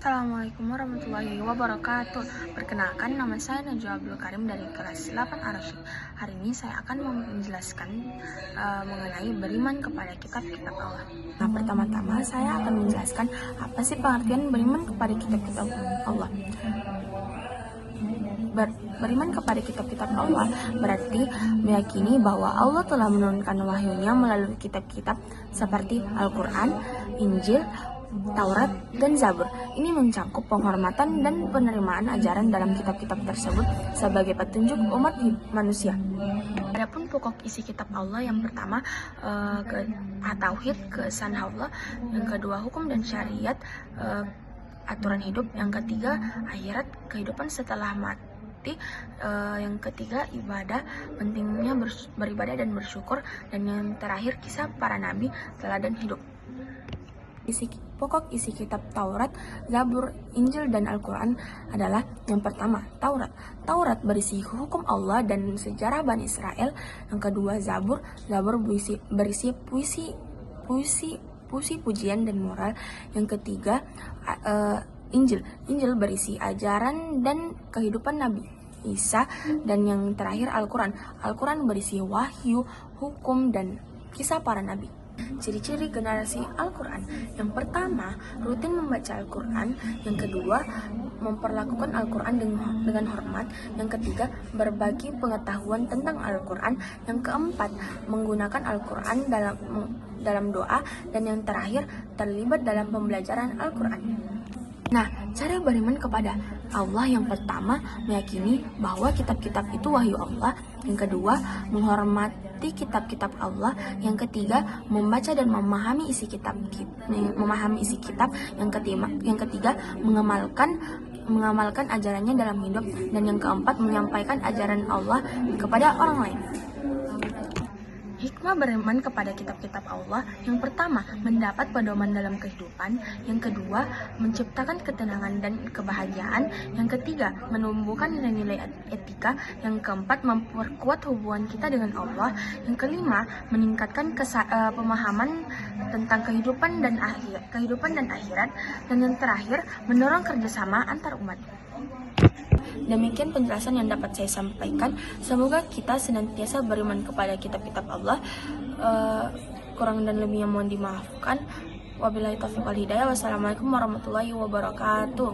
Assalamualaikum warahmatullahi wabarakatuh. Perkenalkan, nama saya Najwa Abdul Karim dari kelas 8 Arasyid. Hari ini saya akan menjelaskan mengenai beriman kepada kitab-kitab Allah. Nah, pertama-tama saya akan menjelaskan apa sih pengertian beriman kepada kitab-kitab Allah. Beriman kepada kitab-kitab Allah berarti meyakini bahwa Allah telah menurunkan wahyunya melalui kitab-kitab seperti Al-Quran, Injil, Taurat, dan Zabur. Ini mencakup penghormatan dan penerimaan ajaran dalam kitab-kitab tersebut sebagai petunjuk umat manusia. Adapun pokok isi kitab Allah yang pertama tauhid, keesaan Allah, yang kedua hukum dan syariat, aturan hidup, yang ketiga akhirat, kehidupan setelah mati, yang ketiga ibadah, pentingnya beribadah dan bersyukur, dan yang terakhir kisah para nabi, teladan hidup. Pokok isi kitab Taurat, Zabur, Injil, dan Al-Quran adalah yang pertama, Taurat. Taurat berisi hukum Allah dan sejarah Bani Israel. Yang kedua, Zabur. Zabur berisi puisi, pujian, dan moral. Yang ketiga, Injil. Injil berisi ajaran dan kehidupan Nabi Isa. Dan yang terakhir, Al-Quran. Al-Quran berisi wahyu, hukum, dan kisah para nabi. Ciri-ciri generasi Al-Quran: yang pertama, rutin membaca Al-Quran. Yang kedua, memperlakukan Al-Quran dengan hormat. Yang ketiga, berbagi pengetahuan tentang Al-Quran. Yang keempat, menggunakan Al-Quran dalam doa. Dan yang terakhir, terlibat dalam pembelajaran Al-Quran. Nah, cara beriman kepada Allah yang pertama, meyakini bahwa kitab-kitab itu wahyu Allah. Yang kedua, menghormati kitab-kitab Allah. Yang ketiga, membaca dan memahami isi kitab. Yang ketiga, mengamalkan ajarannya dalam hidup. Dan yang keempat, menyampaikan ajaran Allah kepada orang lain. Hikmah beriman kepada kitab-kitab Allah: yang pertama, mendapat pedoman dalam kehidupan. Yang kedua, menciptakan ketenangan dan kebahagiaan. Yang ketiga, menumbuhkan nilai-nilai etika. Yang keempat, memperkuat hubungan kita dengan Allah. Yang kelima, meningkatkan pemahaman tentang kehidupan dan akhirat. Dan yang terakhir, mendorong kerjasama antar umat. Demikian penjelasan yang dapat saya sampaikan. Semoga kita senantiasa beriman kepada kitab-kitab Allah. Kurang dan lebihnya mohon dimaafkan. Wabillahi taufiq wal hidayah. Wassalamualaikum warahmatullahi wabarakatuh.